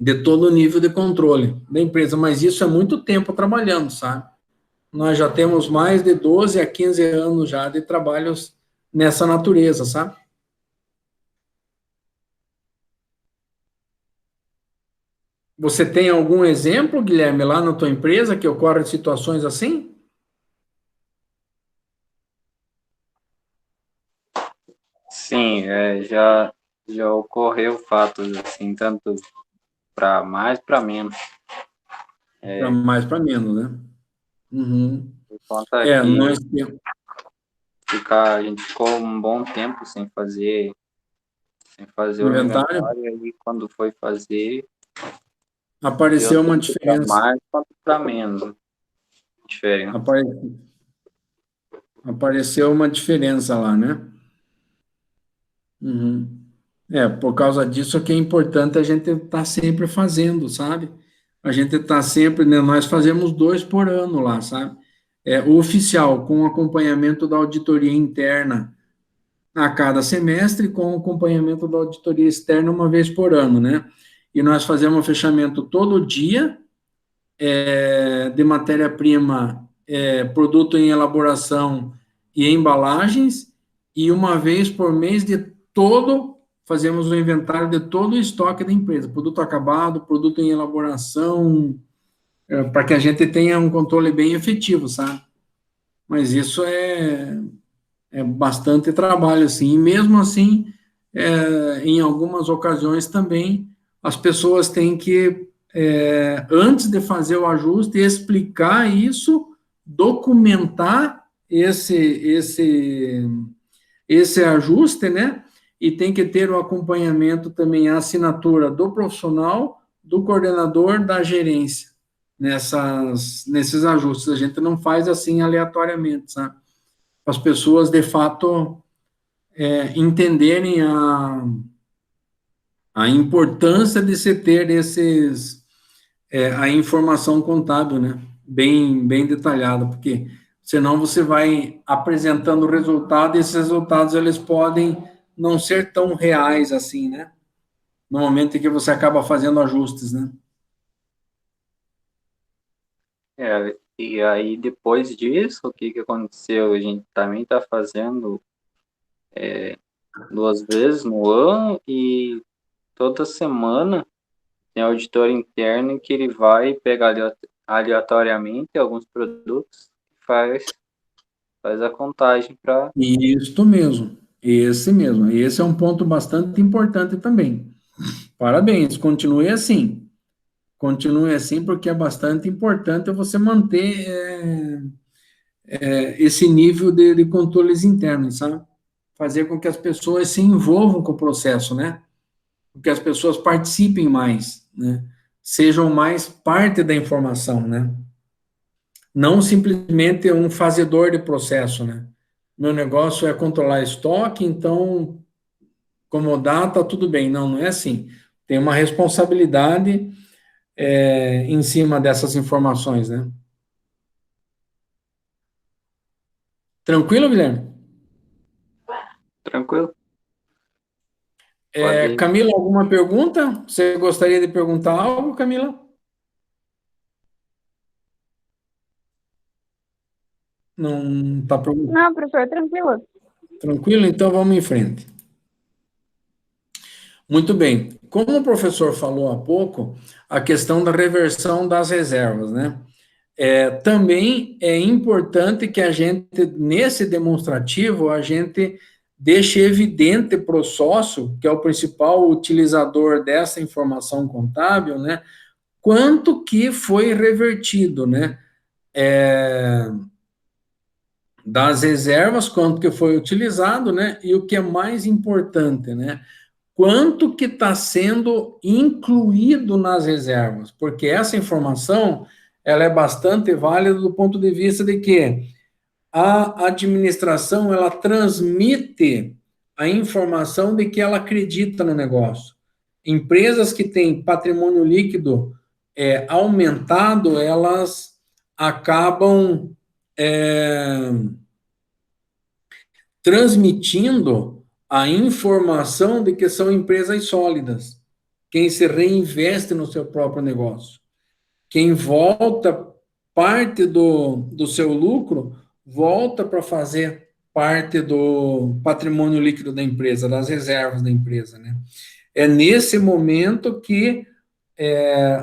de todo o nível de controle da empresa. Mas isso é muito tempo trabalhando, sabe? Nós já temos mais de 12 a 15 anos já de trabalhos nessa natureza, sabe? Você tem algum exemplo, Guilherme, lá na tua empresa que ocorrem situações assim? Sim, já ocorreu fatos assim, tanto para mais para menos. Para mais, para menos, né? Uhum. Por conta que Nós temos. a gente ficou um bom tempo sem fazer o Inventário, inventário, e aí quando foi fazer, deu apareceu uma tanto para diferença. mais quanto para menos diferença. Apare- Apareceu uma diferença lá, né? Uhum. Por causa disso que é importante a gente estar sempre fazendo, sabe? A gente está sempre, né, nós fazemos dois por ano lá, sabe? O oficial, com acompanhamento da auditoria interna a cada semestre, com acompanhamento da auditoria externa uma vez por ano, né? E nós fazemos um fechamento todo dia, de matéria-prima, produto em elaboração e embalagens, e uma vez por mês fazemos o inventário de todo o estoque da empresa, produto acabado, produto em elaboração, para que a gente tenha um controle bem efetivo, sabe? Mas isso é bastante trabalho, assim, e mesmo assim, em algumas ocasiões também, as pessoas têm que, antes de fazer o ajuste, explicar isso, documentar esse ajuste, né? E tem que ter o acompanhamento também, a assinatura do profissional, do coordenador, da gerência, nesses ajustes. A gente não faz assim aleatoriamente, sabe? As pessoas, de fato, entenderem a importância de se ter a informação contábil, né? Bem detalhada, porque senão você vai apresentando o resultado e esses resultados eles podem não ser tão reais assim, né? No momento em que você acaba fazendo ajustes, né? E aí, depois disso, o que aconteceu? A gente também está fazendo 2 vezes no ano e toda semana tem auditor interno que ele vai pegar aleatoriamente alguns produtos e faz a contagem para. Isso mesmo, esse mesmo. Esse é um ponto bastante importante também. Parabéns, continue assim. Continue assim, porque é bastante importante você manter esse nível de controles internos, sabe? Fazer com que as pessoas se envolvam com o processo, né? Que as pessoas participem mais, né? Sejam mais parte da informação, né? Não simplesmente um fazedor de processo, né? Meu negócio é controlar estoque, então, como data, tudo bem. Não, não é assim. Tem uma responsabilidade em cima dessas informações, né? Tranquilo, Guilherme? Tranquilo? Pode. Camila, alguma pergunta? Você gostaria de perguntar algo, Camila? Não está perguntando. Não, professor, tranquilo. Tranquilo? Então vamos em frente. Muito bem. Como o professor falou há pouco, a questão da reversão das reservas, né? Também é importante que a gente, nesse demonstrativo, a gente deixe evidente para o sócio, que é o principal utilizador dessa informação contábil, né? Quanto que foi revertido, né? Das reservas, quanto que foi utilizado, né? E o que é mais importante, né? Quanto que está sendo incluído nas reservas, porque essa informação ela é bastante válida do ponto de vista de que a administração ela transmite a informação de que ela acredita no negócio. Empresas que têm patrimônio líquido aumentado, elas acabam transmitindo a informação de que são empresas sólidas, quem se reinveste no seu próprio negócio, quem volta parte do seu lucro, volta para fazer parte do patrimônio líquido da empresa, das reservas da empresa, né? É nesse momento que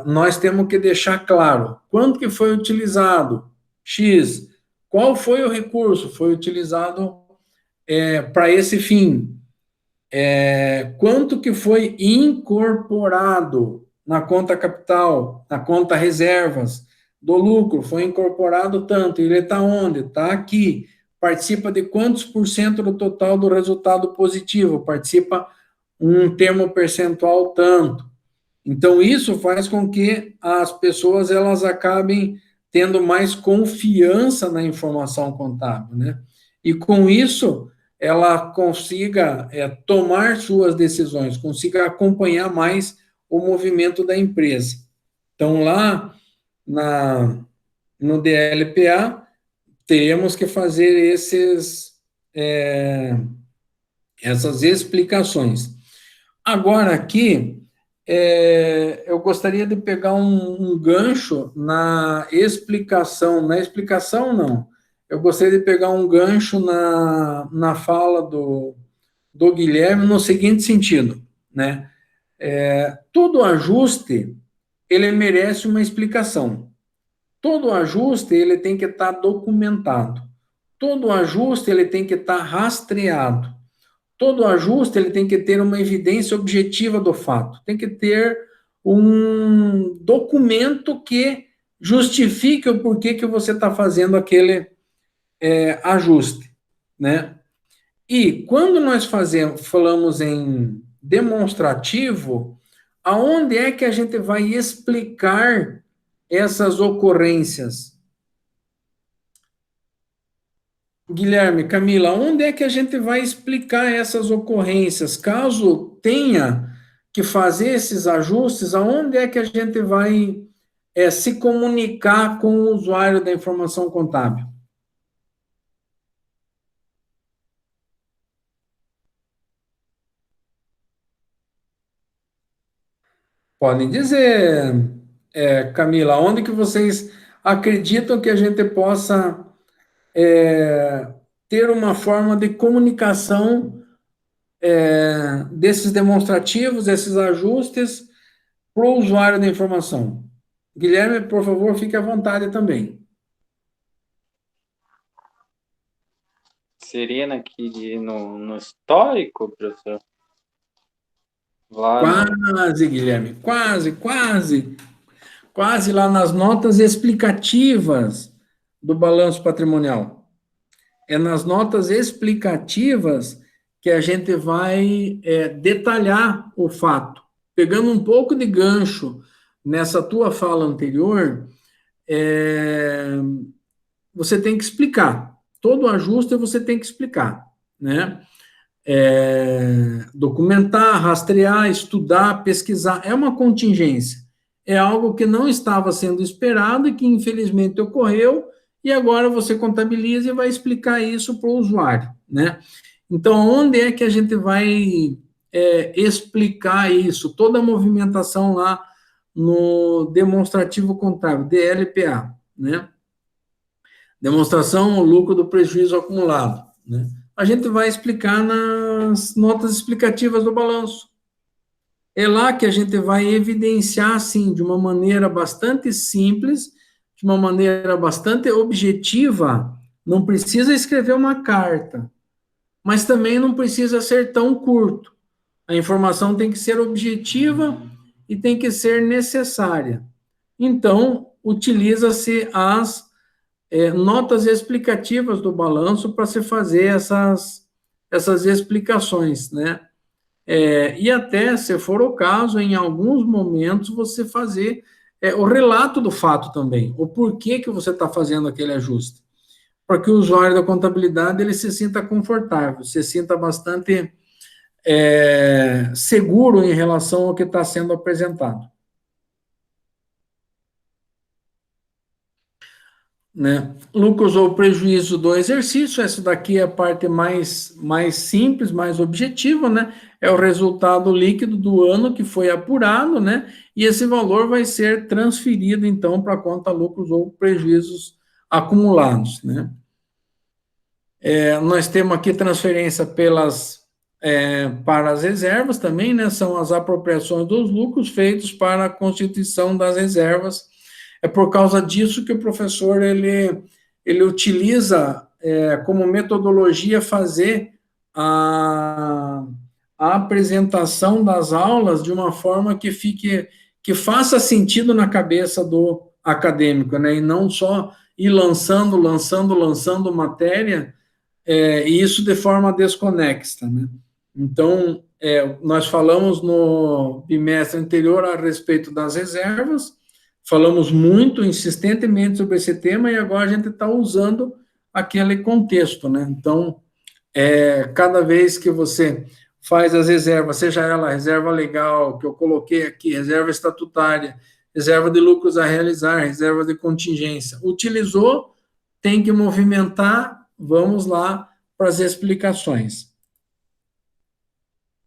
nós temos que deixar claro quanto que foi utilizado, X, qual foi o recurso, foi utilizado para esse fim, quanto que foi incorporado na conta capital, na conta reservas do lucro, foi incorporado tanto, ele está onde? Está aqui. Participa de quantos por cento do total do resultado positivo? Participa um termo percentual tanto. Então, isso faz com que as pessoas elas acabem tendo mais confiança na informação contábil, né? E com isso, ela consiga tomar suas decisões, consiga acompanhar mais o movimento da empresa. Então, lá no DLPA, teremos que fazer essas explicações. Agora, aqui, eu gostaria de pegar um gancho na explicação. Na explicação, não. Eu gostaria de pegar um gancho na fala do Guilherme no seguinte sentido, né? Todo ajuste, ele merece uma explicação. todo ajuste ele tem que estar documentado. Todo ajuste ele tem que estar rastreado. Todo ajuste ele tem que ter uma evidência objetiva do fato. Tem que ter um documento que justifique o porquê que você está fazendo aquele ajuste, né? E quando nós falamos em demonstrativo, aonde é que a gente vai explicar essas ocorrências? Guilherme, Camila, onde é que a gente vai explicar essas ocorrências? Caso tenha que fazer esses ajustes, aonde é que a gente vai se comunicar com o usuário da informação contábil? Podem dizer, Camila, onde que vocês acreditam que a gente possa ter uma forma de comunicação desses demonstrativos, desses ajustes para o usuário da informação? Guilherme, por favor, fique à vontade também. Seria no histórico, professor? Quase, Guilherme, quase lá nas notas explicativas do balanço patrimonial. É nas notas explicativas que a gente vai detalhar o fato. Pegando um pouco de gancho nessa tua fala anterior, você tem que explicar. Todo ajuste você tem que explicar, né? Documentar, rastrear, estudar, pesquisar, é uma contingência. É algo que não estava sendo esperado e que infelizmente ocorreu, e agora você contabiliza e vai explicar isso para o usuário, né? Então, onde é que a gente vai explicar isso? Toda a movimentação lá no demonstrativo contábil, DLPA, né? Demonstração, o lucro do prejuízo acumulado, né? A gente vai explicar nas notas explicativas do balanço. É lá que a gente vai evidenciar, assim, de uma maneira bastante simples, de uma maneira bastante objetiva. Não precisa escrever uma carta, mas também não precisa ser tão curto. A informação tem que ser objetiva e tem que ser necessária. Então, utiliza-se as notas explicativas do balanço para se fazer essas explicações, né? E até, se for o caso, em alguns momentos, você fazer o relato do fato também, o porquê que você está fazendo aquele ajuste, para que o usuário da contabilidade ele se sinta confortável, se sinta bastante seguro em relação ao que está sendo apresentado. Né? Lucros ou prejuízo do exercício, essa daqui é a parte mais simples, mais objetiva, né? É o resultado líquido do ano que foi apurado, né? E esse valor vai ser transferido, então, para a conta lucros ou prejuízos acumulados, né? Nós temos aqui transferência para as reservas também, né? São as apropriações dos lucros feitos para a constituição das reservas. É por causa disso que o professor ele utiliza como metodologia fazer a apresentação das aulas de uma forma que faça sentido na cabeça do acadêmico, né? E não só ir lançando matéria, e isso de forma desconexa, né? Então, nós falamos no bimestre anterior a respeito das reservas, falamos muito insistentemente sobre esse tema e agora a gente está usando aquele contexto, né? Então, cada vez que você faz as reservas, seja ela reserva legal, que eu coloquei aqui, reserva estatutária, reserva de lucros a realizar, reserva de contingência, utilizou, tem que movimentar, vamos lá para as explicações.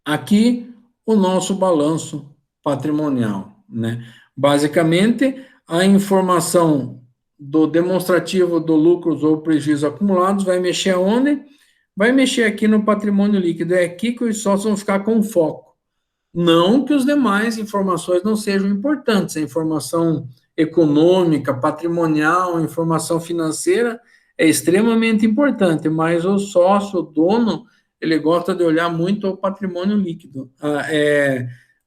Aqui, o nosso balanço patrimonial, né? Basicamente, a informação do demonstrativo do lucros ou prejuízos acumulados vai mexer aonde? Vai mexer aqui no patrimônio líquido. É aqui que os sócios vão ficar com foco. Não que as demais informações não sejam importantes. A informação econômica, patrimonial, informação financeira, é extremamente importante, mas o sócio, o dono, ele gosta de olhar muito o patrimônio líquido.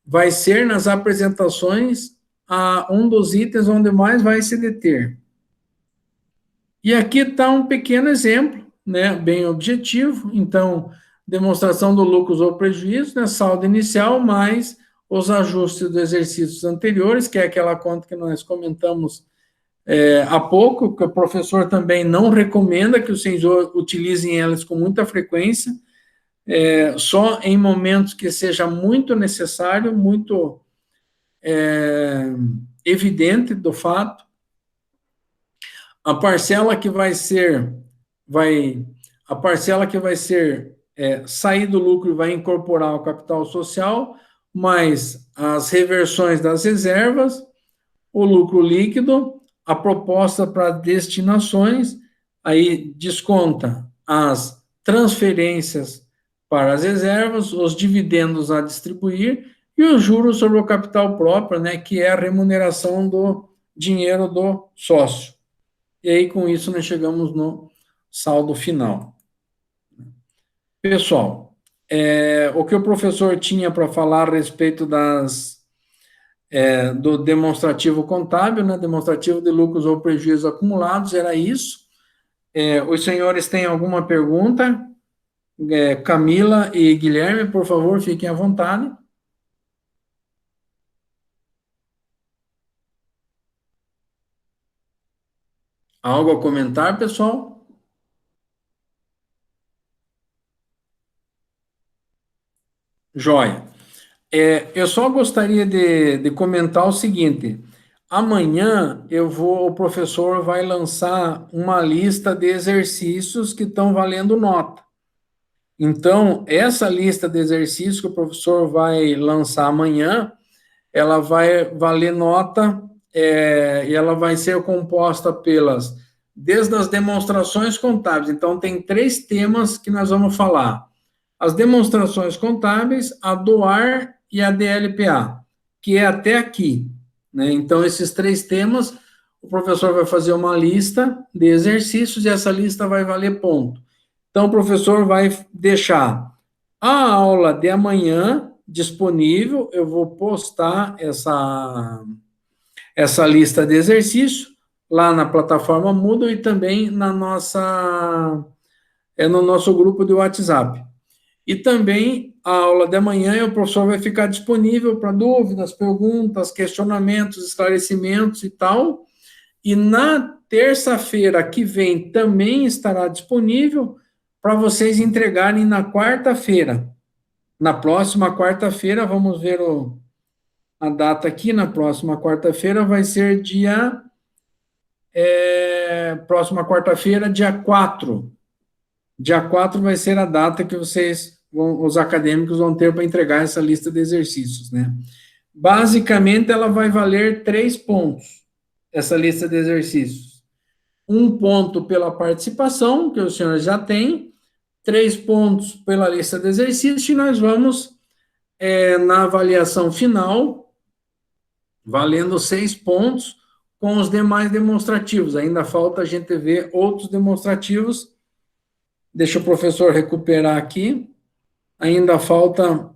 Vai ser nas apresentações um dos itens onde mais vai se deter. E aqui está um pequeno exemplo, né, bem objetivo. Então, demonstração do lucros ou prejuízo, né, saldo inicial mais os ajustes dos exercícios anteriores, que é aquela conta que nós comentamos há pouco, que o professor também não recomenda que os senhores utilizem elas com muita frequência, só em momentos que seja muito necessário, muito evidente do fato. A parcela que vai ser, sair do lucro e vai incorporar o capital social, mais as reversões das reservas, o lucro líquido, a proposta para destinações, aí desconta as transferências para as reservas, os dividendos a distribuir e os juros sobre o capital próprio, né, que é a remuneração do dinheiro do sócio. E aí, com isso, nós chegamos no saldo final. Pessoal, o que o professor tinha para falar a respeito do demonstrativo contábil, né, demonstrativo de lucros ou prejuízos acumulados, era isso. Os senhores têm alguma pergunta? Camila e Guilherme, por favor, fiquem à vontade. Algo a comentar, pessoal? Joia. Eu só gostaria de comentar o seguinte: amanhã o professor vai lançar uma lista de exercícios que estão valendo nota. Então, essa lista de exercícios que o professor vai lançar amanhã, ela vai valer nota, e ela vai ser composta desde as demonstrações contábeis. Então, tem 3 temas que nós vamos falar: as demonstrações contábeis, a DOAR e a DLPA, que é até aqui, né? Então, esses 3 temas, o professor vai fazer uma lista de exercícios e essa lista vai valer ponto. Então, o professor vai deixar a aula de amanhã disponível, eu vou postar essa lista de exercícios lá na plataforma Moodle e também no nosso grupo de WhatsApp. E também a aula de amanhã o professor vai ficar disponível para dúvidas, perguntas, questionamentos, esclarecimentos e tal. E na terça-feira que vem também estará disponível para vocês entregarem na quarta-feira. Na próxima quarta-feira, vamos ver a data aqui, na próxima quarta-feira vai ser próxima quarta-feira, dia 4. Dia 4 vai ser a data que os acadêmicos vão ter para entregar essa lista de exercícios, né? Basicamente, ela vai valer 3 pontos, essa lista de exercícios. 1 ponto pela participação, que os senhores já têm, 3 pontos pela lista de exercícios, e nós vamos, na avaliação final, valendo 6 pontos com os demais demonstrativos. Ainda falta a gente ver outros demonstrativos. Deixa o professor recuperar aqui. Ainda falta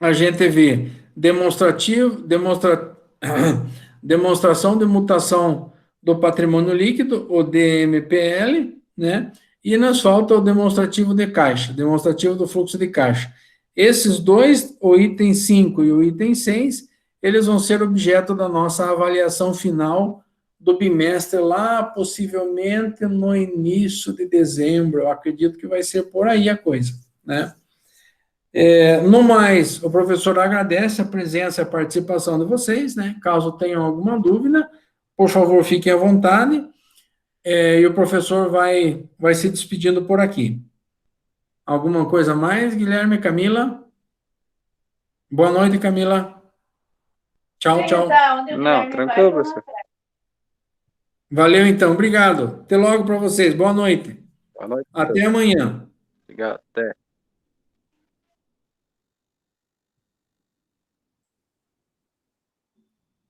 a gente ver demonstração de mutação do patrimônio líquido, o DMPL, né? E nos falta o demonstrativo de caixa, demonstrativo do fluxo de caixa. Esses 2, o item 5 e o item 6, eles vão ser objeto da nossa avaliação final do bimestre lá, possivelmente no início de dezembro. Eu acredito que vai ser por aí a coisa, né? No mais, o professor agradece a presença e a participação de vocês, né? Caso tenham alguma dúvida, por favor, fiquem à vontade, e o professor vai se despedindo por aqui. Alguma coisa mais, Guilherme, Camila? Boa noite, Camila. Tchau, tchau. Não, tranquilo, professor. Valeu, então. Obrigado. Até logo para vocês. Boa noite. Boa noite. Até amanhã. Obrigado. Até.